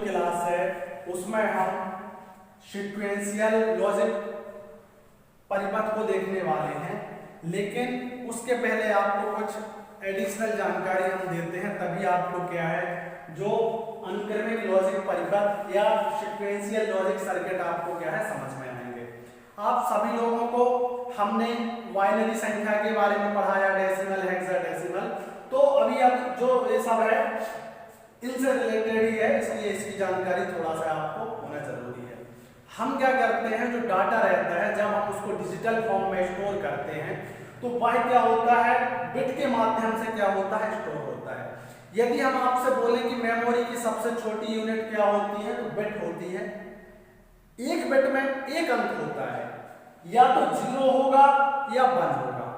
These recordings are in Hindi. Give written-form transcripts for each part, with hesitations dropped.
क्लास है उसमें हम सीक्वेंशियल लॉजिक परिपथ को देखने वाले हैं, लेकिन उसके पहले आपको कुछ एडिशनल जानकारी हम देते हैं, तभी आपको क्या है जो अनुक्रमिक लॉजिक परिपथ या सीक्वेंशियल लॉजिक सर्किट आपको क्या है समझ में आएंगे। आप सभी लोगों को हमने बाइनरी संख्या के बारे में पढ़ाया, डेसिमल, हेक्साडेसिमल, तो अभी अब जो ये सब है इनसे रिलेटेड ही है, इसलिए इसकी जानकारी थोड़ा सा आपको होना जरूरी है। हम क्या करते हैं, जो डाटा रहता है जब हम उसको डिजिटल फॉर्म में स्टोर करते हैं तो वह क्या होता है बिट के माध्यम से क्या होता है स्टोर होता है। यदि हम आपसे बोलें कि मेमोरी की सबसे छोटी यूनिट क्या होती है तो बिट होती है। एक बिट में एक अंक होता है, या तो 0 होगा या 1 होगा,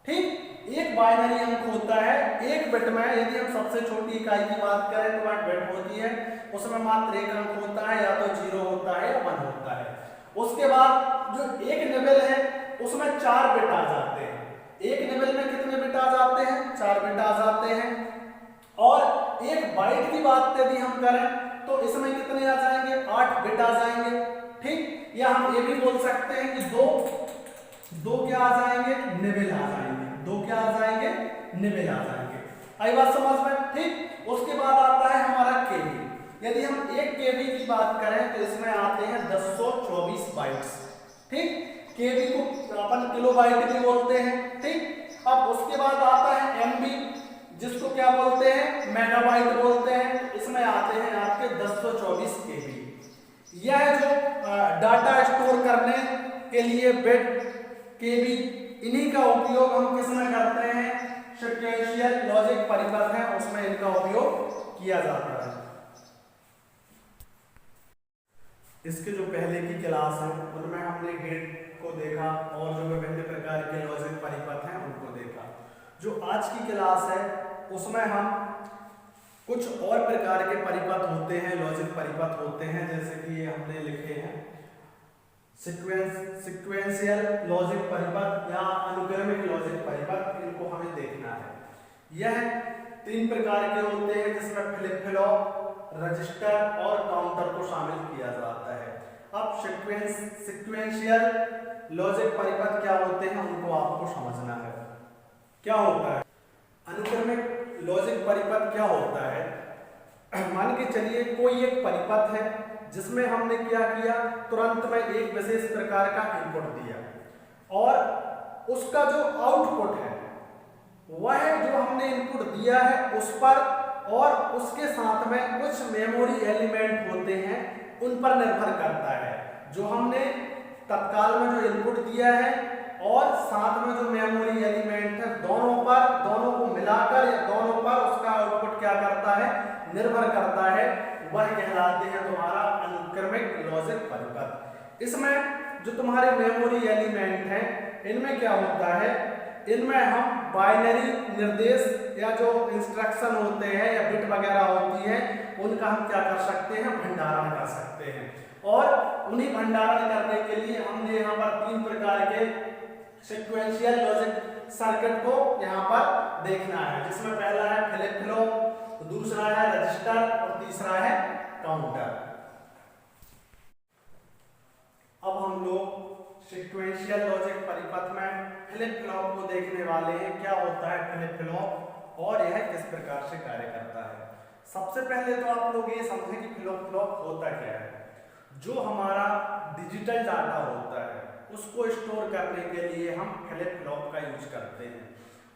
ठीक। एक बाइनरी अंक होता है एक बिट में। यदि हम सबसे छोटी इकाई की बात करें तो वह बिट होती है, उसमें मात्र एक अंक होता है, या तो 0 होता है या 1 होता है। उसके बाद जो एक निबल है उसमें 4 बिट आ जाते हैं। एक निबल में कितने बिट आ जाते हैं? 4 बिट आ जाते हैं। और एक बाइट की बात यदि हम करें तो इसमें कितने आ जाएंगे? 8 बिट आ जाएंगे, ठीक। या हम ये भी बोल सकते हैं कि दो क्या आ जाएंगे? निबल आ जाएंगे। दो क्या आ जाएंगे? निबल आ जाएंगे। आई बात समझ में, ठीक। उसके बाद आता है हमारा केबी। यदि हम 1 केबी की बात करें तो इसमें आते हैं 1024 बाइट्स, ठीक। केबी को अपन किलो बाइट भी बोलते हैं, ठीक। अब उसके बाद आता है एमबी, जिसको क्या बोलते हैं? मेगाबाइट बोलते हैं। इसमें आते हैं आपके 1024 केबी। यह जो डाटा स्टोर करने के लिए बिट, केबी, इन्हीं का उपयोग हम किसमें करते हैं? सीक्वेंशियल लॉजिक परिपथ है उसमें इनका उपयोग किया जाता है। इसके जो पहले की क्लास है उनमें हमने गेट को देखा और जो विभिन्न प्रकार के लॉजिक परिपथ हैं उनको देखा। जो आज की क्लास है उसमें हम कुछ और प्रकार के परिपथ होते हैं, लॉजिक परिपथ होते हैं, जैसे कि ये हमने लिखे हैं सीक्वेंशियल लॉजिक परिपथ या अनुक्रमिक लॉजिक परिपथ, इनको हमें देखना है। यह 3 प्रकार के होते हैं जिसमें फ्लिप फ्लॉप, रजिस्टर और काउंटर को शामिल किया जाता है। अब सीक्वेंशियल लॉजिक परिपथ क्या होते हैं उनको आपको समझना है। क्या होता है अनुक्रमिक लॉजिक परिपथ? क्या होता है, मान के चलिए कोई एक परिपथ है जिसमें हमने क्या किया, तुरंत में एक विशेष प्रकार का इनपुट दिया और उसका जो आउटपुट है वह जो हमने इनपुट दिया है उस पर और उसके साथ में कुछ मेमोरी एलिमेंट होते हैं उन पर निर्भर करता है। जो हमने तत्काल में जो इनपुट दिया है और साथ में जो मेमोरी एलिमेंट है दोनों को मिलाकर या दोनों पर उसका आउटपुट क्या करता है? निर्भर करता है। वह कहलाते हैं तुम्हारा अनुक्रमिक लॉजिक परिपथ। इसमें जो तुम्हारे मेमोरी एलिमेंट हैं इनमें क्या होता है, इनमें हम बाइनरी निर्देश या जो इंस्ट्रक्शन होते हैं या बिट वगैरह होती है उनका हम क्या कर सकते हैं? भंडारण कर सकते हैं। और उन्हीं भंडारण करने के लिए हमने यहाँ पर 3 प्रकार के सीक्वेंशियल लॉजिक सर्किट को यहाँ पर देखना है, जिसमें पहला है फ्लिप फ्लॉप, दूसरा है रजिस्टर और तीसरा है काउंटर। अब हम लोग सीक्वेंशियल लॉजिक परिपथ में फ्लिप फ्लॉप को देखने वाले हैं। क्या होता है फ्लिप फ्लॉप और यह किस प्रकार से कार्य करता है। सबसे पहले तो आप लोग ये समझें कि फ्लिप फ्लॉप होता क्या है। जो हमारा डिजिटल डाटा होता है उसको स्टोर करने के लिए हम फ्लिप फ्लॉप का यूज करते हैं।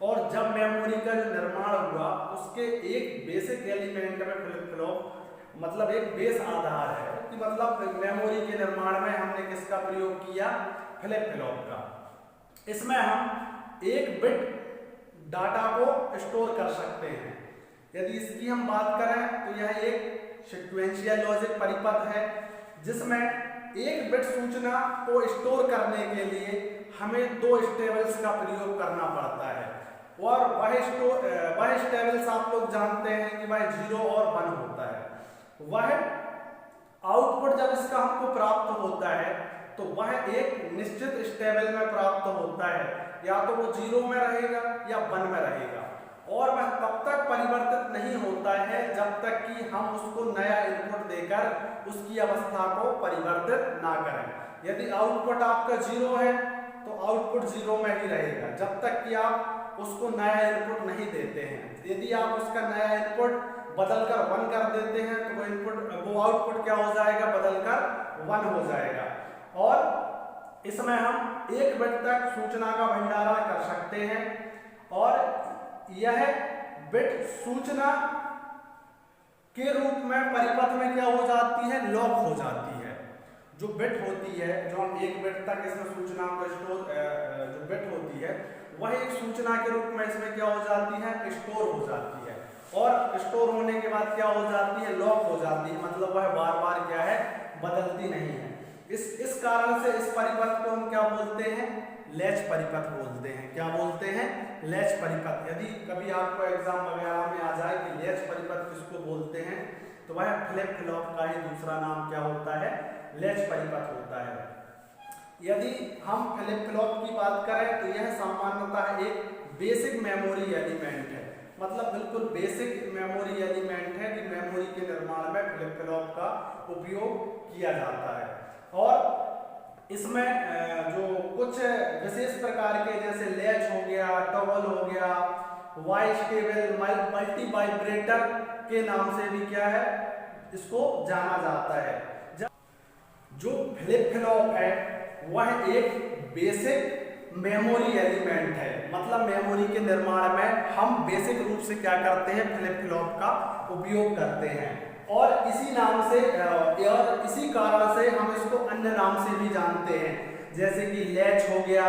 और जब मेमोरी का जो निर्माण हुआ उसके एक बेसिक एलिमेंट में फ्लिप फ्लॉप मतलब एक बेस आधार है कि मतलब मेमोरी के निर्माण में हमने किसका प्रयोग किया? फ्लिप फ्लॉप का। इसमें हम एक बिट डाटा को स्टोर कर सकते हैं। यदि इसकी हम बात करें तो यह एक सीक्वेंशियल लॉजिक परिपथ है जिसमें एक बिट सूचना को स्टोर करने के लिए हमें 2 स्टेबल्स का प्रयोग करना पड़ता है। और वह स्टेबल्स आप लोग जानते हैं कि वह 0 और 1 होता है। वह आउटपुट जब इसका हमको प्राप्त होता है तो वह एक निश्चित स्टेबल में प्राप्त होता है, या तो वो 0 में रहेगा या 1 में रहेगा। और वह तब तक परिवर्तित नहीं होता है जब तक कि हम उसको नया इनपुट देकर उसकी अवस्था को परिवर्तित ना करें। यदि आउटपुट आपका 0 है तो आउटपुट 0 में ही रहेगा जब तक कि आप उसको नया इनपुट नहीं देते हैं। यदि आप उसका नया इनपुट बदलकर 1 कर देते हैं तो वो आउटपुट क्या हो जाएगा, बदलकर 1 हो जाएगा। और इसमें हम 1 बिट तक सूचना का भंडारण कर सकते हैं और यह बिट सूचना के रूप में परिपथ में क्या हो जाती है, लॉक हो जाती है। जो बिट होती है, जो हम 1 बिट तक इसमें सूचना को जो बिट होती है वह एक सूचना के रूप में इसमें क्या हो जाती है, स्टोर हो जाती है। और स्टोर होने के बाद क्या हो जाती है, लॉक हो जाती है, मतलब वह बार बार क्या है, बदलती नहीं है। इस कारण से इस परिपथ को हम क्या बोलते हैं, लैच परिपथ बोलते हैं। क्या बोलते हैं, लैच परिपथ। यदि कभी आपको एग्जाम वगैरह में आ जाए कि लैच परिपथ किसको बोलते हैं तो वह फ्लिप फ्लॉप का ही दूसरा नाम क्या होता है, लैच परिपथ होता है। यदि हम फ्लिप फ्लॉप की बात करें तो यह सामान्यतः एक बेसिक मेमोरी एलिमेंट है, मतलब बिल्कुल बेसिक मेमोरी एलिमेंट है कि मेमोरी के निर्माण में फ्लिप फ्लॉप का उपयोग किया जाता है। और इसमें जो कुछ विशेष प्रकार के जैसे लैच हो गया, टॉगल हो गया, वाइस्टेबल, मल्टी वाइब्रेटर के नाम से भी क्या है, इसको जाना जाता है। जो फ्लिप फ्लॉप है वह एक बेसिक मेमोरी एलिमेंट है, मतलब मेमोरी के निर्माण में हम बेसिक रूप से क्या करते हैं, फ्लिप फ्लॉप का उपयोग करते हैं। और इसी नाम से और इसी कारण से हम इसको अन्य नाम से भी जानते हैं, जैसे कि लैच हो गया,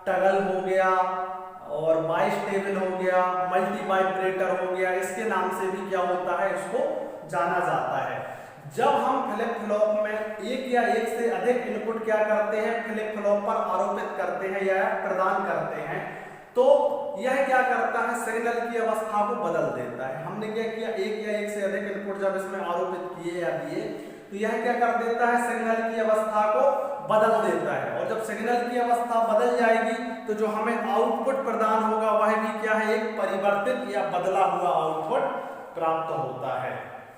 टगल हो गया और बाइस्टेबल हो गया, मल्टी वाइब्रेटर हो गया। इसके नाम से भी क्या होता है, इसको जाना जाता है। जब हम फ्लिप फ्लॉप में एक या एक से अधिक इनपुट क्या करते हैं, फ्लिप फ्लॉप पर आरोपित करते हैं या प्रदान करते हैं, तो यह क्या करता है, सिग्नल की अवस्था को बदल देता है। हमने क्या किया, एक या एक से अधिक इनपुट जब इसमें आरोपित किए या दिए तो यह क्या कर देता है, सिग्नल की अवस्था को बदल देता है। और जब सिग्नल की अवस्था बदल जाएगी तो जो हमें आउटपुट प्रदान होगा वह भी क्या है, एक परिवर्तित या बदला हुआ आउटपुट प्राप्त होता है।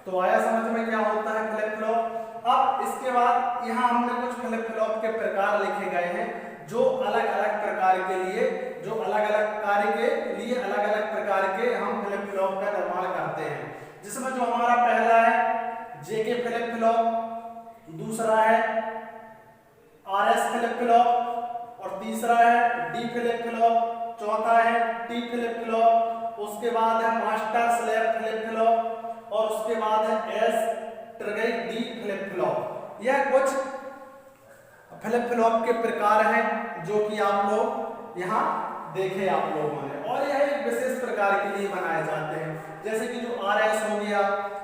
तो आया समझ में क्या होता है फ्लिप फ्लॉप। अब इसके बाद यहाँ हमने कुछ फ्लिप फ्लॉप के प्रकार लिखे गए हैं जो अलग अलग प्रकार के लिए, जो अलग अलग कार्य के लिए अलग अलग प्रकार के हम फ्लिप फ्लॉप का निर्माण करते हैं। जिसमें जो हमारा पहला है जेके फ्लिप फ्लॉप, दूसरा है आरएस फ्लिप फ्लॉप और तीसरा है डी फ्लिप फ्लॉप, चौथा है टी फ्लिप फ्लॉप, उसके बाद है मास्टर स्लेव फ्लिप फ्लॉप और उसके बाद है S trigger D flip flop. यह कुछ फ्लिप फ्लॉप के प्रकार हैं जो कि आप लोग यहाँ देखे आप लोगों ने, और यह एक विशेष प्रकार के लिए बनाए जाते हैं। जैसे कि जो आरएस हो गया,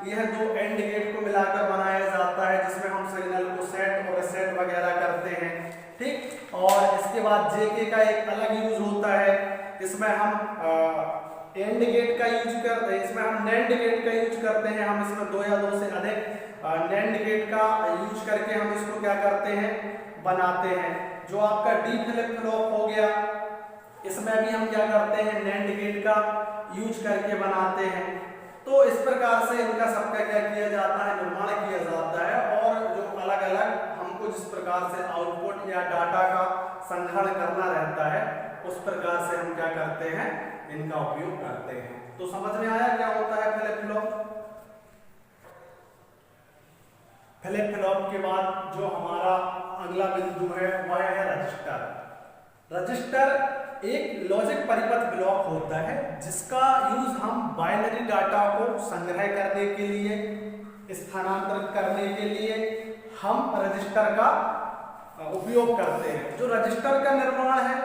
यह 2 एंड गेट को मिलाकर बनाया जाता है जिसमें हम सिग्नल को सेट और रीसेट वगैरह करते हैं, ठीक। और इसके बाद जेके का एक अलग यूज होता है, इसमें हम एंड गेट का यूज करते हैं, इसमें हम नैंड गेट का यूज करते हैं। हम इसमें 2 या 2 से अधिक नैंड गेट का यूज करके हम इसको क्या करते हैं, बनाते हैं। जो आपका डी फ्लिप फ्लॉप हो गया, इसमें भी हम क्या करते हैं, नैंड गेट का यूज करके बनाते हैं। तो इस प्रकार से इनका सबका क्या किया जाता है, निर्माण किया जाता है। और जो अलग अलग हमको जिस प्रकार से आउटपुट या डाटा का संग्रहण करना रहता है उस प्रकार से हम क्या करते हैं, इनका उपयोग करते हैं। तो समझ में आया क्या होता है फ्लिप फ्लॉप। फ्लिप फ्लॉप के बाद जो हमारा अगला बिंदु है वह है रजिस्टर। रजिस्टर एक लॉजिक परिपथ ब्लॉक होता है जिसका यूज हम बाइनरी डाटा को संग्रह करने के लिए, स्थानांतरित करने के लिए हम रजिस्टर का उपयोग करते हैं। जो रजिस्टर का निर्माण है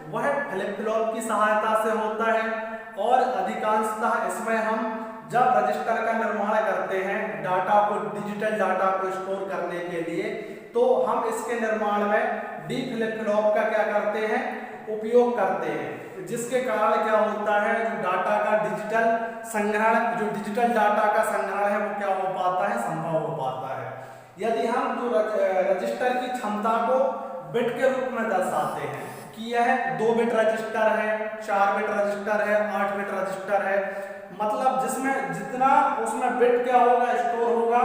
वह फ्लिप फ्लॉप की सहायता से होता है और अधिकांशतः इसमें हम जब रजिस्टर का निर्माण करते हैं डाटा को, डिजिटल डाटा को स्टोर करने के लिए, तो हम इसके निर्माण में डी फ्लिप फ्लॉप का क्या करते हैं, उपयोग करते हैं। जिसके कारण क्या होता है, जो डाटा का डिजिटल संग्रहण, जो डिजिटल डाटा का संग्रहण है वो क्या हो पाता है, संभव हो पाता है। यदि हम जो रजिस्टर की क्षमता को बिट के रूप में दर्शाते हैं कि यह 2 बिट रजिस्टर है, 4 बिट रजिस्टर है, 8 बिट रजिस्टर है, मतलब जिसमें जितना उसमें बिट क्या होगा, स्टोर होगा,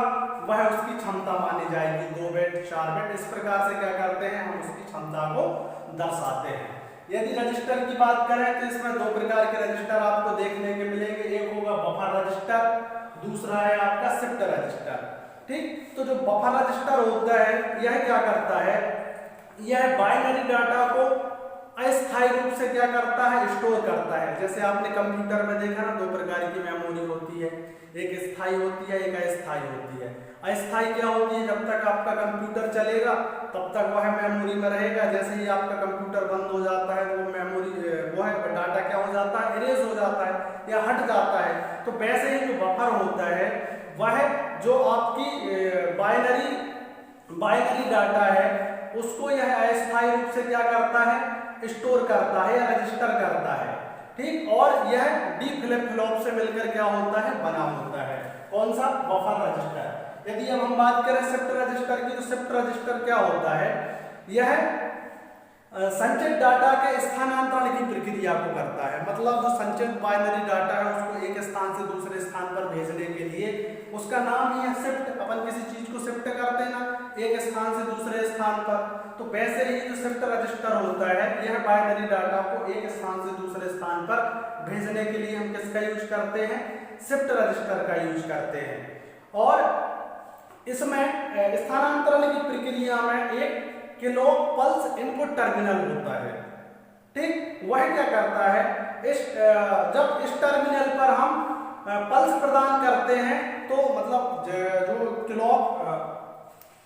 वह उसकी क्षमता मानी जाएगी। 2 बिट 4 बिट इस प्रकार से क्या करते हैं हम उसकी क्षमता को दर्शाते हैं। यदि रजिस्टर की बात करें तो इसमें 2 प्रकार के रजिस्टर आपको देखने के मिलेंगे। एक होगा बफर रजिस्टर, दूसरा है आपका शिफ्ट रजिस्टर। ठीक, तो जो बफर रजिस्टर होता है यह क्या करता है, यह बाइनरी डाटा को अस्थायी रूप से क्या करता है, स्टोर करता है। जैसे आपने कंप्यूटर में देखा ना 2 प्रकार की मेमोरी होती है, एक स्थायी होती है, एक अस्थायी होती है। अस्थायी क्या होती है, जब तक आपका कंप्यूटर चलेगा तब तक वह मेमोरी में रहेगा। जैसे ही आपका कंप्यूटर बंद हो जाता है तो वो मेमोरी वो है डाटा क्या हो जाता है, इरेज हो जाता है या हट जाता है। तो वैसे ही जो बफर होता है वह जो आपकी बाइनरी डाटा है उसको यह अस्थायी रूप से क्या करता है, स्टोर करता है या रजिस्टर करता है। ठीक, और यह डी फ्लिप फ्लॉप से मिलकर क्या होता है, बना होता है। कौन सा, बफर रजिस्टर। यदि अब हम बात करें शिफ्ट रजिस्टर की, तो शिफ्ट रजिस्टर क्या होता है, यह संचित डाटा के स्थानांतरण की प्रक्रिया को करता है। मतलब जो संचित बाइनरी डाटा है उसको एक स्थान से दूसरे स्थान पर भेजने के लिए उसका नाम ही है शिफ्ट। अपन किसी चीज को शिफ्ट करते हैं ना, एक स्थान से दूसरे स्थान पर, तो वैसे ही जो शिफ्ट रजिस्टर होता है यह बाइनरी डाटा को एक स्थान से दूसरे स्थान पर भेजने के लिए हम किसका यूज करते हैं, शिफ्ट रजिस्टर का यूज करते हैं। और इसमें स्थानांतरण की प्रक्रिया में एक क्लॉक पल्स इनपुट टर्मिनल होता है। ठीक, वह क्या करता है, जब इस टर्मिनल पर हम पल्स प्रदान करते हैं तो मतलब जो क्लॉक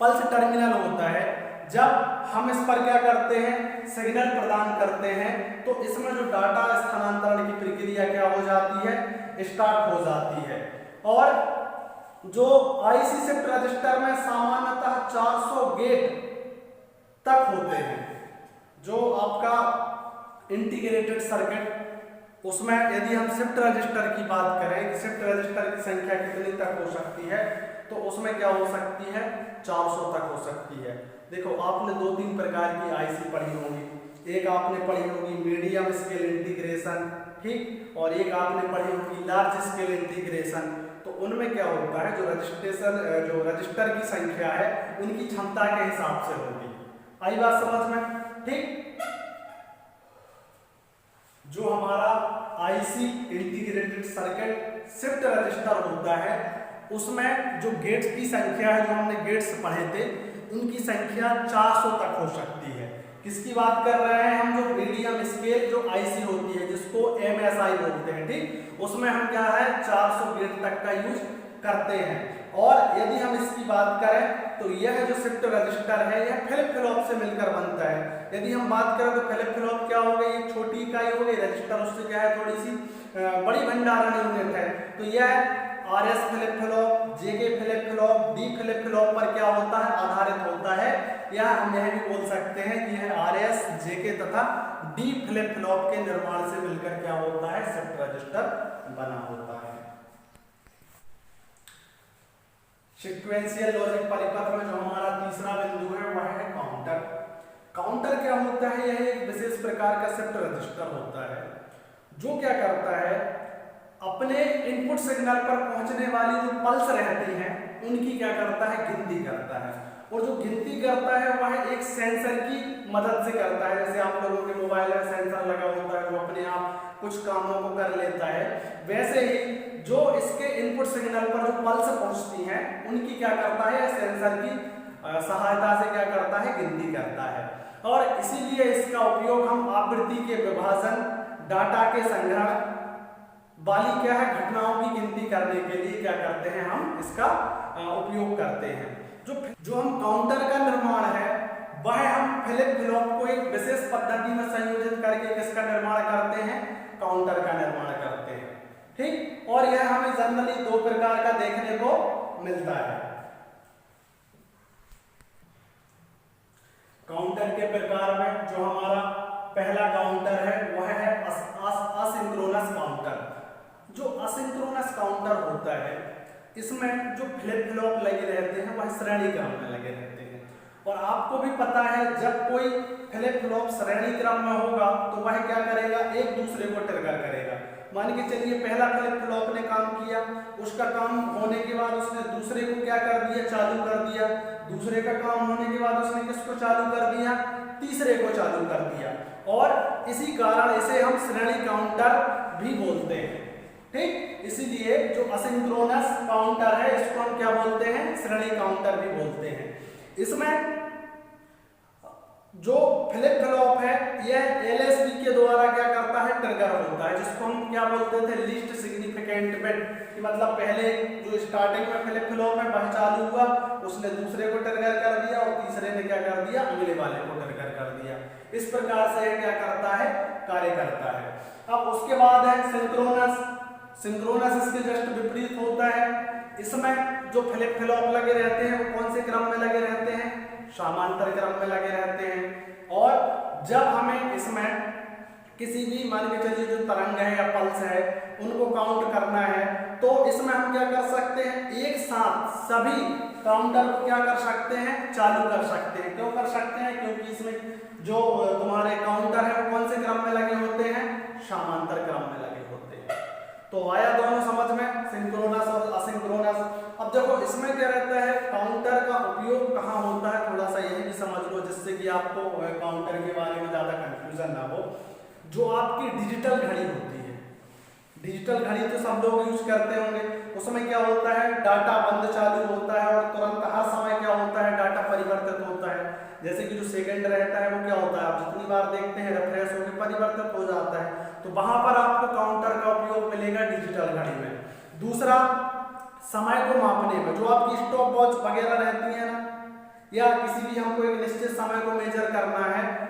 पल्स टर्मिनल होता है, जब हम इस पर क्या करते हैं, सिग्नल प्रदान करते हैं, तो इसमें जो डाटा स्थानांतरण की प्रक्रिया क्या हो जाती है, स्टार्ट हो जाती है। और जो आईसी शिफ्ट रजिस्टर में सामान्यतः 400 गेट तक होते हैं। जो आपका इंटीग्रेटेड सर्किट उसमें यदि हम शिफ्ट रजिस्टर की बात करें कि शिफ्ट रजिस्टर की संख्या कितनी तक हो सकती है, तो उसमें क्या हो सकती है, 400 तक हो सकती है। देखो आपने 2-3 प्रकार की आईसी पढ़ी होगी। एक आपने पढ़ी होगी मीडियम स्केल इंटीग्रेशन, ठीक, और एक आपने पढ़ी होगी लार्ज स्केल इंटीग्रेशन। तो उनमें क्या होता है, जो रजिस्टर की संख्या है उनकी क्षमता के हिसाब से होगी। आई बात समझ में। ठीक, जो हमारा IC integrated circuit shift register होता है उसमें जो गेट्स की संख्या है, जो हमने गेट्स पढ़े थे उनकी संख्या 400 तक हो सकती है। किसकी बात कर रहे हैं हम, जो मीडियम स्केल जो आईसी होती है जिसको एमएसआई बोलते हैं। ठीक, उसमें हम क्या है 400 गेट तक का यूज करते हैं। और यदि हम इसकी बात करें तो यह जो शिफ्ट रजिस्टर है यह फ्लिप फ्लॉप से मिलकर बनता है। यदि हम बात करें तो फ्लिप फ्लॉप क्या हो गई, एक छोटी इकाई हो गई, रजिस्टर उससे क्या है थोड़ी सी बड़ी भंडारण यूनिट है। तो यह RS flip flop, JK flip flop, D flip flop पर क्या होता है, आधारित होता है। या हम यह भी बोल सकते हैं कि यह आरएस, जेके तथा डी फ्लिप फ्लॉप के निर्माण से मिलकर क्या होता है, शिफ्ट रजिस्टर बना होता है। सीक्वेंशियल लॉजिक परिपथ में जो हमारा तीसरा बिंदु है वह है काउंटर। काउंटर क्या होता है, यह एक विशेष प्रकार का शिफ्ट रजिस्टर होता है जो क्या करता है, अपने इनपुट सिग्नल पर पहुंचने वाली जो पल्स रहती हैं उनकी क्या करता है, गिनती करता है। और जो गिनती करता है वह एक सेंसर की मदद से करता है। जैसे आप लोगों के मोबाइल में सेंसर लगा होता है जो अपने आप कुछ कामों को कर लेता है, वैसे ही जो इसके इनपुट सिग्नल पर जो पल्स पहुंचती हैं उनकी क्या करता है, सेंसर की सहायता से क्या करता है, गिनती करता है। और इसीलिए इसका उपयोग हम आवृत्ति के विभाजन, डाटा के संग्रहण वाली क्या है घटनाओं की गिनती करने के लिए क्या करते हैं, हम इसका उपयोग करते हैं। जो हम काउंटर का निर्माण है वह हम फ्लिप फ्लॉप को एक विशेष पद्धति में संयोजित करके किसका निर्माण करते हैं, काउंटर का निर्माण करते हैं। ठीक, और यह हमें जनरली 2 प्रकार का देखने को मिलता है। काउंटर के प्रकार में जो हमारा पहला काउंटर है वह है असिंक्रोनस काउंटर। जो असिंक्रोनस काउंटर होता है इसमें जो फ्लिप फ्लॉप लगे रहते हैं वह श्रेणी क्रम में लगे रहते हैं। और आपको भी पता है जब कोई फ्लिप फ्लॉप श्रेणी क्रम में होगा तो वह क्या करेगा, एक दूसरे को ट्रिगर करेगा। मान के चलिए पहला फ्लिप फ्लॉप ने काम किया, उसका काम होने के बाद उसने दूसरे को क्या कर दिया, चालू कर दिया, दूसरे का काम होने के बाद उसने किसको चालू कर दिया, तीसरे को चालू कर दिया, और इसी कारण इसे हम श्रेणी काउंटर भी बोलते हैं। ठीक, इसीलिए जो असिंक्रोनस काउंटर है इसको हम क्या बोलते हैं, श्रेणी काउंटर भी बोलते हैं। इसमें जो फ्लिप फ्लॉप है यह एलएसबी के द्वारा क्या करता है, ट्रिगर होता है, जिसको हम क्या बोलते थे, लीस्ट सिग्निफिकेंट बिट, कि मतलब पहले जो स्टार्टिंग में फ्लिप फ्लॉप है वह चालू हुआ, उसने दूसरे को ट्रिगर कर दिया और तीसरे ने क्या कर दिया, अगले वाले को ट्रिगर कर दिया। इस प्रकार से यह क्या करता है, कार्य करता है। अब उसके बाद है सिंक्रोनस। सिंक्रोनस इसके जस्ट विपरीत होता है। इसमें जो फ्लिप फ्लॉप लगे रहते हैं वो कौन से क्रम में लगे रहते हैं, समांतर क्रम में लगे रहते हैं। और जब हमें इसमें किसी भी मान के चलिए जो तरंग है या पल्स है उनको काउंट करना है, तो इसमें हम क्या कर सकते हैं, एक साथ सभी काउंटर को क्या कर सकते हैं, चालू कर सकते हैं। क्यों कर सकते हैं, क्योंकि इसमें जो तुम्हारे काउंटर है वो कौन से क्रम में लगे होते हैं, समांतर क्रम में लगे होते हैं। तो आया दोनों समझ में, सिंक्रोनस और असिंक्रोनस। अब देखो इसमें क्या रहता है, काउंटर का उपयोग कहाँ होता है, थोड़ा सा यही भी समझ लो जिससे कि आपको काउंटर के बारे में ज्यादा कंफ्यूजन ना हो। जो आपकी डिजिटल घड़ी होती है, डिजिटल घड़ी तो सब लोग यूज करते होंगे, उसमें क्या होता है, डाटा बंद चालू होता है और तुरंत हर समय क्या होता है, डाटा परिवर्तित होता है। जैसे कि जो सेकंड रहता है वो क्या होता है, आप जितनी बार देखते हैं रिफ्रेश होकर परिवर्तित हो जाता है, तो वहां पर आपको काउंटर का उपयोग मिलेगा डिजिटल घड़ी में। दूसरा, समय को मापने में जो आपकी स्टॉप वॉच वगैरह रहती है ना, या किसी भी हमको एक निश्चित समय को मेजर करना है,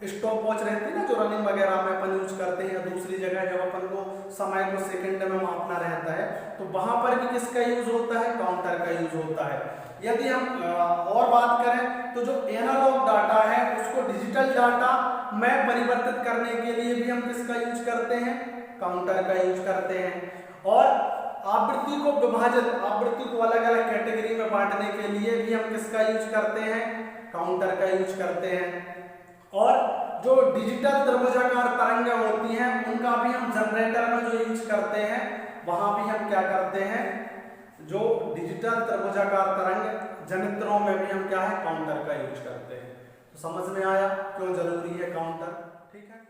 स्टॉप वॉच रहती है ना जो रनिंग वगैरह में अपन यूज करते हैं, दूसरी जगह जब अपन को समय को सेकंड में मापना रहता है तो वहां पर भी किसका यूज होता है, काउंटर का यूज होता है। यदि हम और बात करें तो जो एनालॉग डाटा है उसको डिजिटल डाटा में परिवर्तित करने के लिए भी हम किसका यूज करते हैं, काउंटर का यूज करते हैं। और आवृत्ति को विभाजित, आवृत्ति को अलग अलग कैटेगरी में बांटने के लिए भी हम किसका यूज करते हैं, काउंटर का यूज करते हैं। और जो डिजिटल त्रिभुजाकार तरंगें होती हैं उनका भी हम जनरेटर में जो यूज करते हैं वहां भी हम क्या करते हैं, जो डिजिटल त्रिभुजाकार तरंग जनित्रों में भी हम क्या है, काउंटर का यूज करते हैं। तो समझ में आया क्यों जरूरी है काउंटर, ठीक है।